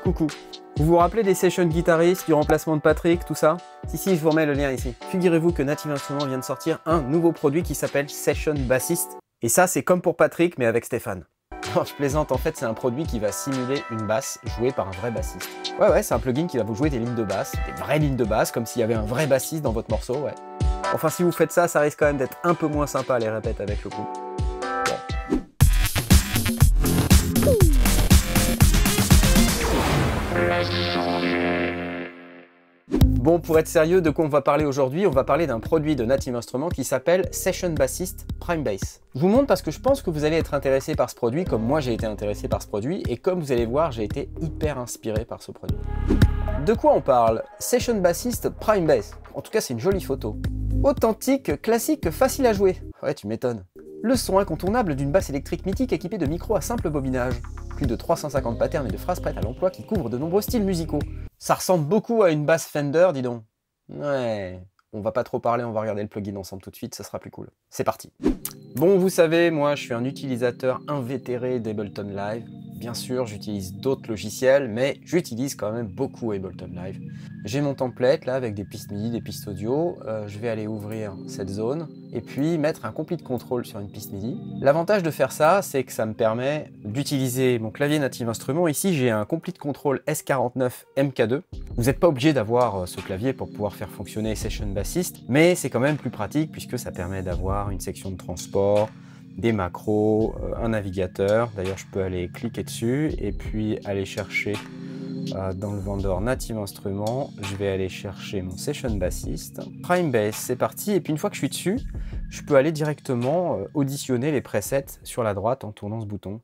Coucou. Vous vous rappelez des session guitaristes, du remplacement de Patrick, tout ça? Si, je vous remets le lien ici. Figurez-vous que Native Instruments vient de sortir un nouveau produit qui s'appelle Session Bassist. Et ça, c'est comme pour Patrick, mais avec Stéphane. Non, je plaisante, en fait, c'est un produit qui va simuler une basse jouée par un vrai bassiste. Ouais, c'est un plugin qui va vous jouer des lignes de basse, des vraies lignes de basse, comme s'il y avait un vrai bassiste dans votre morceau, ouais. Enfin, si vous faites ça, ça risque quand même d'être un peu moins sympa à les répètes avec le groupe. Bon, pour être sérieux, de quoi on va parler aujourd'hui? On va parler d'un produit de Native Instruments qui s'appelle Session Bassist Prime Bass. Je vous montre parce que je pense que vous allez être intéressé par ce produit, comme moi j'ai été intéressé par ce produit, et comme vous allez voir, j'ai été hyper inspiré par ce produit. De quoi on parle? Session Bassist Prime Bass. En tout cas, c'est une jolie photo. Authentique, classique, facile à jouer. Ouais, tu m'étonnes. Le son incontournable d'une basse électrique mythique équipée de micros à simple bobinage. Plus de 350 patterns et de phrases prêtes à l'emploi qui couvrent de nombreux styles musicaux. Ça ressemble beaucoup à une basse Fender, dis donc. Ouais, on va pas trop parler, on va regarder le plugin ensemble tout de suite, ça sera plus cool. C'est parti. Bon, vous savez, moi je suis un utilisateur invétéré d'Ableton Live. Bien sûr, j'utilise d'autres logiciels, mais j'utilise quand même beaucoup Ableton Live. J'ai mon template là avec des pistes MIDI, des pistes audio. Je vais aller ouvrir cette zone et puis mettre un complete control sur une piste MIDI. L'avantage de faire ça, c'est que ça me permet d'utiliser mon clavier Native Instruments. Ici, j'ai un complete control S49 MK2. Vous n'êtes pas obligé d'avoir ce clavier pour pouvoir faire fonctionner Session Bassist, mais c'est quand même plus pratique puisque ça permet d'avoir une section de transport, des macros, un navigateur. D'ailleurs, je peux aller cliquer dessus et puis aller chercher dans le vendeur Native Instruments. Je vais aller chercher mon Session Bassist. Prime Bass, c'est parti. Et puis une fois que je suis dessus, je peux aller directement auditionner les presets sur la droite en tournant ce bouton.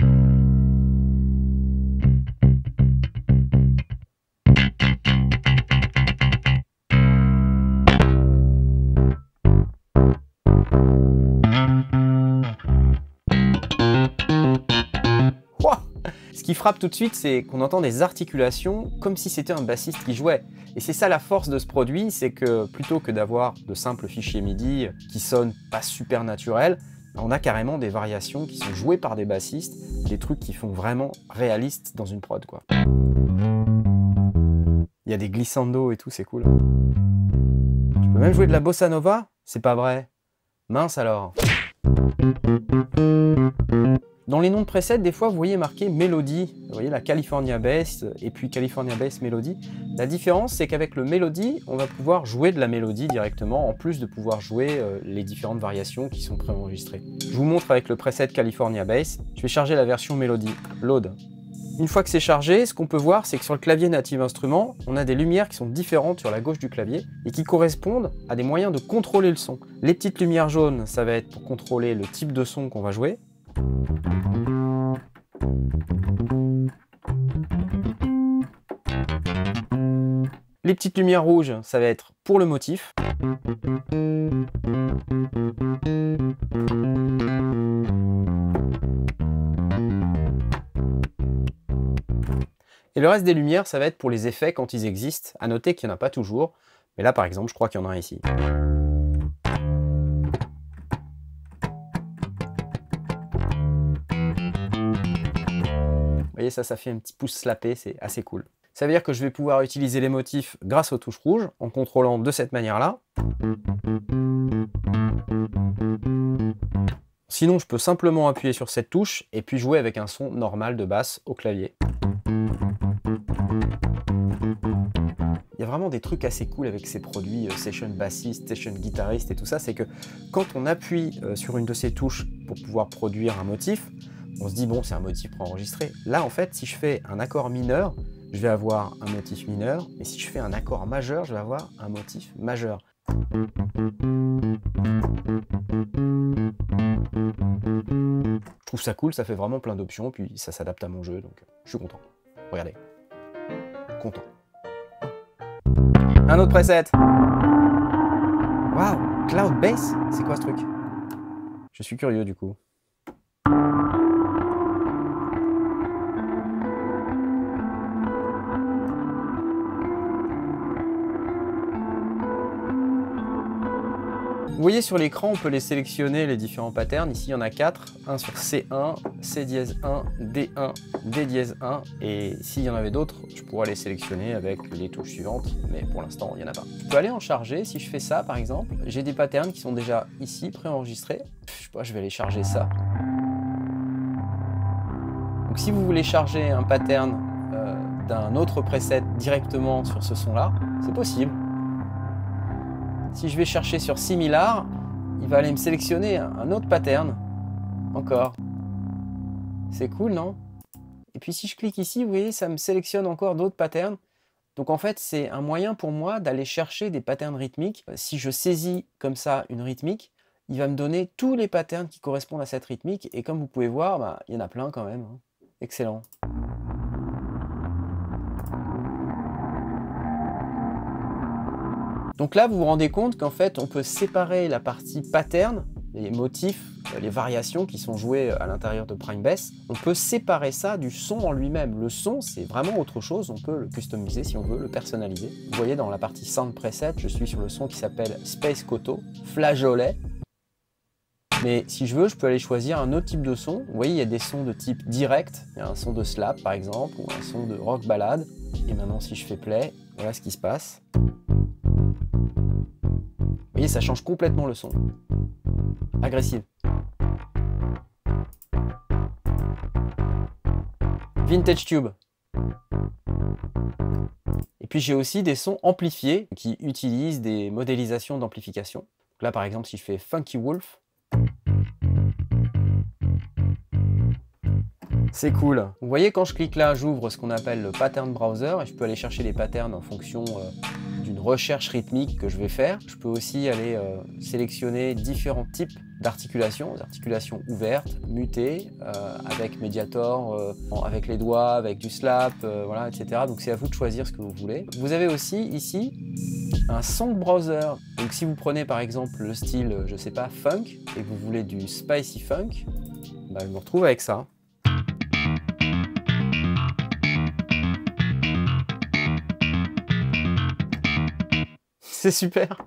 Ce qui frappe tout de suite, c'est qu'on entend des articulations comme si c'était un bassiste qui jouait. Et c'est ça la force de ce produit, c'est que plutôt que d'avoir de simples fichiers MIDI qui sonnent pas super naturels, on a carrément des variations qui sont jouées par des bassistes, des trucs qui font vraiment réalistes dans une prod, quoi. Il y a des glissando et tout, c'est cool. Tu peux même jouer de la bossa nova? C'est pas vrai. Mince alors. Dans les noms de presets, des fois, vous voyez marqué Melody. Vous voyez la California Bass et puis California Bass Melody. La différence, c'est qu'avec le Melody, on va pouvoir jouer de la mélodie directement, en plus de pouvoir jouer les différentes variations qui sont préenregistrées. Je vous montre avec le preset California Bass. Je vais charger la version Melody. Load. Une fois que c'est chargé, ce qu'on peut voir, c'est que sur le clavier Native Instruments, on a des lumières qui sont différentes sur la gauche du clavier et qui correspondent à des moyens de contrôler le son. Les petites lumières jaunes, ça va être pour contrôler le type de son qu'on va jouer. Les petites lumières rouges, ça va être pour le motif. Et le reste des lumières, ça va être pour les effets quand ils existent. À noter qu'il n'y en a pas toujours, mais là par exemple, je crois qu'il y en a un ici. Vous voyez, ça fait un petit pouce slappé, c'est assez cool. Ça veut dire que je vais pouvoir utiliser les motifs grâce aux touches rouges, en contrôlant de cette manière-là. Sinon, je peux simplement appuyer sur cette touche et puis jouer avec un son normal de basse au clavier. Il y a vraiment des trucs assez cool avec ces produits Session Bassist, Session Guitarist et tout ça, c'est que quand on appuie sur une de ces touches pour pouvoir produire un motif, on se dit bon, c'est un motif préenregistré. Là, en fait, si je fais un accord mineur, je vais avoir un motif mineur, et si je fais un accord majeur, je vais avoir un motif majeur. Je trouve ça cool, ça fait vraiment plein d'options, puis ça s'adapte à mon jeu, donc je suis content. Regardez. Content. Un autre preset. Waouh, Cloud Bass, c'est quoi ce truc? Je suis curieux du coup. Vous voyez sur l'écran, on peut les sélectionner, les différents patterns. Ici, il y en a 4. Un sur C1, C dièse 1, D1, D dièse 1. Et s'il y en avait d'autres, je pourrais les sélectionner avec les touches suivantes. Mais pour l'instant, il n'y en a pas. Je peux aller en charger. Si je fais ça, par exemple, j'ai des patterns qui sont déjà ici, préenregistrés. Je sais pas, je vais aller charger ça. Donc si vous voulez charger un pattern d'un autre preset directement sur ce son-là, c'est possible. Si je vais chercher sur Similar, il va aller me sélectionner un autre pattern. Encore. C'est cool, non? Et puis si je clique ici, vous voyez, ça me sélectionne encore d'autres patterns. Donc en fait, c'est un moyen pour moi d'aller chercher des patterns rythmiques. Si je saisis comme ça une rythmique, il va me donner tous les patterns qui correspondent à cette rythmique. Et comme vous pouvez voir, bah, il y en a plein quand même. Excellent. Donc là, vous vous rendez compte qu'en fait, on peut séparer la partie pattern, les motifs, les variations qui sont jouées à l'intérieur de Primebase. On peut séparer ça du son en lui-même. Le son, c'est vraiment autre chose. On peut le customiser si on veut, le personnaliser. Vous voyez, dans la partie Sound Preset, je suis sur le son qui s'appelle Space Koto, Flageolet. Mais si je veux, je peux aller choisir un autre type de son. Vous voyez, il y a des sons de type direct. Il y a un son de slap, par exemple, ou un son de rock ballade. Et maintenant, si je fais play, voilà ce qui se passe. Vous voyez, ça change complètement le son. Agressive. Vintage Tube. Et puis j'ai aussi des sons amplifiés qui utilisent des modélisations d'amplification. Là, par exemple, si je fais Funky Wolf, c'est cool. Vous voyez, quand je clique là, j'ouvre ce qu'on appelle le Pattern Browser et je peux aller chercher les patterns en fonction d'une recherche rythmique que je vais faire. Je peux aussi aller sélectionner différents types d'articulations, des articulations ouvertes, mutées, avec Mediator, avec les doigts, avec du slap, voilà, etc. Donc c'est à vous de choisir ce que vous voulez. Vous avez aussi ici un Song Browser. Donc si vous prenez par exemple le style, je sais pas, funk, et que vous voulez du spicy funk, bah, je me retrouve avec ça. C'est super.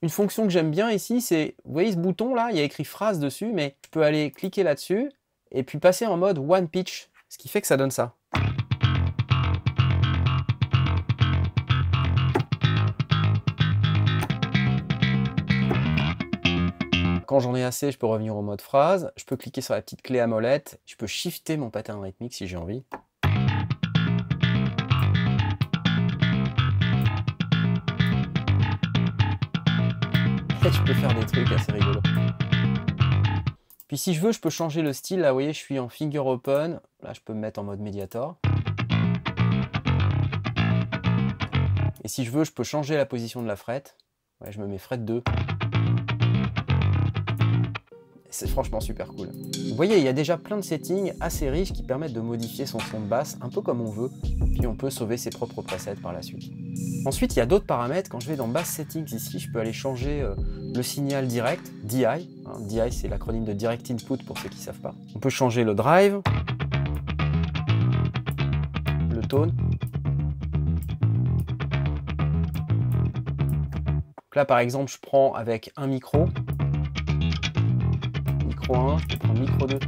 Une fonction que j'aime bien ici, c'est, vous voyez ce bouton là, il y a écrit phrase dessus, mais je peux aller cliquer là-dessus et puis passer en mode one pitch, ce qui fait que ça donne ça. Quand j'en ai assez, je peux revenir au mode phrase, je peux cliquer sur la petite clé à molette, je peux shifter mon pattern rythmique si j'ai envie. Je peux faire des trucs assez rigolos. Puis si je veux, je peux changer le style. Là, vous voyez, je suis en finger open. Là, je peux me mettre en mode Mediator. Et si je veux, je peux changer la position de la frette. Ouais, je me mets frette 2. C'est franchement super cool. Vous voyez, il y a déjà plein de settings assez riches qui permettent de modifier son son de basse un peu comme on veut. Puis on peut sauver ses propres presets par la suite. Ensuite, il y a d'autres paramètres. Quand je vais dans Bass Settings ici, je peux aller changer le signal direct, DI. DI, c'est l'acronyme de Direct Input pour ceux qui ne savent pas. On peut changer le drive, le tone. Donc là, par exemple, je prends avec un micro. Micro 1, je peux prendre micro 2.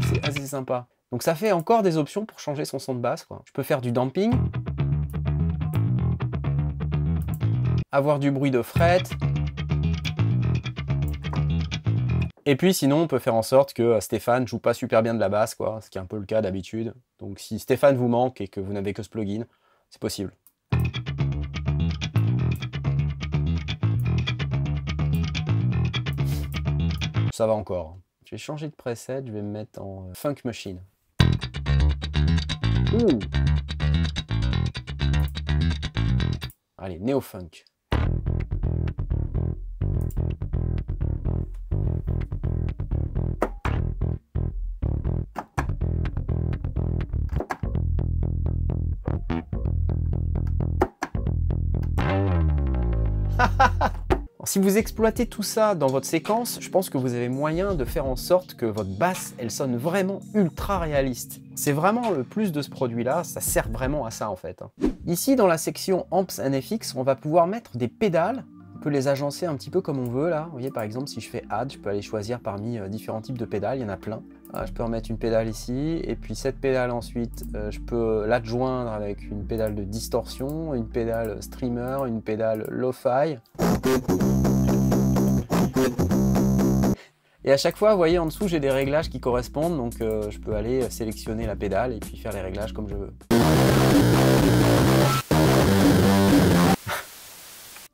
C'est assez sympa. Donc ça fait encore des options pour changer son son de basse, quoi. Je peux faire du damping, avoir du bruit de fret, et puis sinon on peut faire en sorte que Stéphane joue pas super bien de la basse, quoi, ce qui est un peu le cas d'habitude. Donc si Stéphane vous manque et que vous n'avez que ce plugin, c'est possible. Ça va encore. Je vais changer de preset, je vais me mettre en Funk Machine. Ouh. Allez, néo-funk. Si vous exploitez tout ça dans votre séquence, je pense que vous avez moyen de faire en sorte que votre basse, elle sonne vraiment ultra réaliste. C'est vraiment le plus de ce produit-là, ça sert vraiment à ça en fait. Ici, dans la section Amps and FX, on va pouvoir mettre des pédales. On peut les agencer un petit peu comme on veut là. Vous voyez, par exemple, si je fais Add, je peux aller choisir parmi différents types de pédales, il y en a plein. Je peux remettre une pédale ici, et puis cette pédale ensuite, je peux l'adjoindre avec une pédale de distorsion, une pédale streamer, une pédale lo-fi. Et à chaque fois, vous voyez, en dessous, j'ai des réglages qui correspondent, donc je peux aller sélectionner la pédale et puis faire les réglages comme je veux.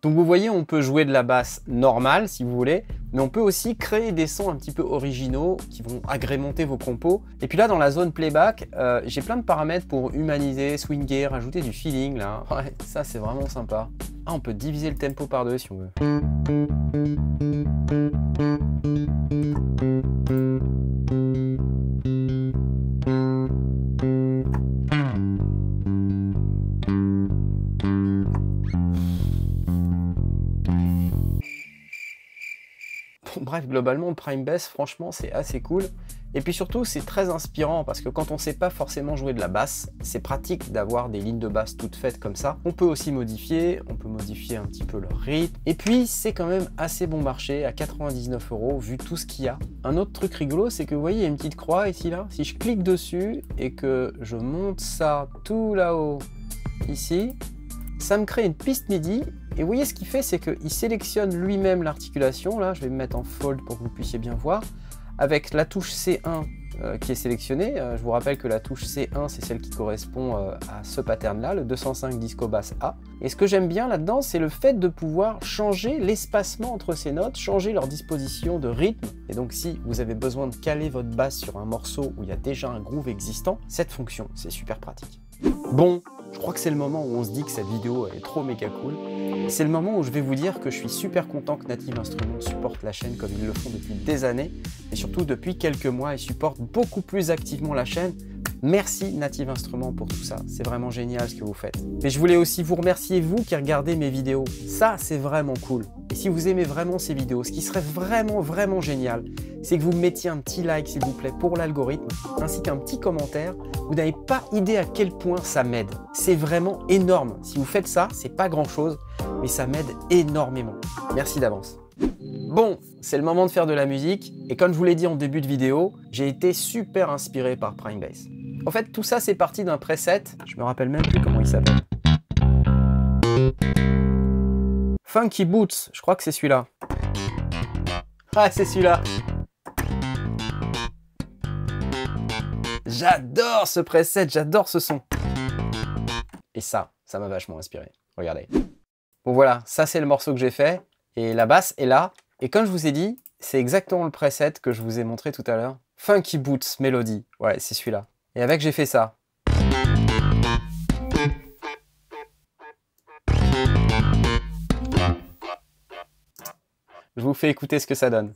Donc vous voyez, on peut jouer de la basse normale si vous voulez, mais on peut aussi créer des sons un petit peu originaux qui vont agrémenter vos compos. Et puis là, dans la zone playback, j'ai plein de paramètres pour humaniser, swinger, rajouter du feeling là. Ouais, ça c'est vraiment sympa. Ah, on peut diviser le tempo par deux si on veut. Bref, globalement, Prime Bass, franchement, c'est assez cool. Et puis surtout, c'est très inspirant parce que quand on ne sait pas forcément jouer de la basse, c'est pratique d'avoir des lignes de basse toutes faites comme ça. On peut aussi modifier, on peut modifier un petit peu leur rythme. Et puis, c'est quand même assez bon marché à 99 € vu tout ce qu'il y a. Un autre truc rigolo, c'est que vous voyez, il y a une petite croix ici, là. Si je clique dessus et que je monte ça tout là-haut, ici, ça me crée une piste MIDI. Et vous voyez, ce qu'il fait, c'est qu'il sélectionne lui-même l'articulation. Là, je vais me mettre en fold pour que vous puissiez bien voir. Avec la touche C1 qui est sélectionnée. Je vous rappelle que la touche C1, c'est celle qui correspond à ce pattern-là, le 205 disco bass A. Et ce que j'aime bien là-dedans, c'est le fait de pouvoir changer l'espacement entre ces notes, changer leur disposition de rythme. Et donc, si vous avez besoin de caler votre basse sur un morceau où il y a déjà un groove existant, cette fonction, c'est super pratique. Bon, je crois que c'est le moment où on se dit que cette vidéo est trop méga cool. C'est le moment où je vais vous dire que je suis super content que Native Instruments supporte la chaîne comme ils le font depuis des années, et surtout depuis quelques mois, ils supportent beaucoup plus activement la chaîne. Merci Native Instruments pour tout ça, c'est vraiment génial ce que vous faites. Mais je voulais aussi vous remercier, vous qui regardez mes vidéos. Ça, c'est vraiment cool. Et si vous aimez vraiment ces vidéos, ce qui serait vraiment génial, c'est que vous mettiez un petit like s'il vous plaît pour l'algorithme, ainsi qu'un petit commentaire. Vous n'avez pas idée à quel point ça m'aide. C'est vraiment énorme. Si vous faites ça, c'est pas grand chose, mais ça m'aide énormément. Merci d'avance. Bon, c'est le moment de faire de la musique, et comme je vous l'ai dit en début de vidéo, j'ai été super inspiré par Prime Bass. En fait, tout ça, c'est parti d'un preset, je me rappelle même plus comment il s'appelle. Funky Boots, je crois que c'est celui-là. Ah, c'est celui-là. J'adore ce preset, j'adore ce son. Et ça m'a vachement inspiré. Regardez. Bon voilà, ça c'est le morceau que j'ai fait. Et la basse est là. Et comme je vous ai dit, c'est exactement le preset que je vous ai montré tout à l'heure. Funky Boots Melody. Ouais, c'est celui-là. Et avec, j'ai fait ça. Je vous fais écouter ce que ça donne.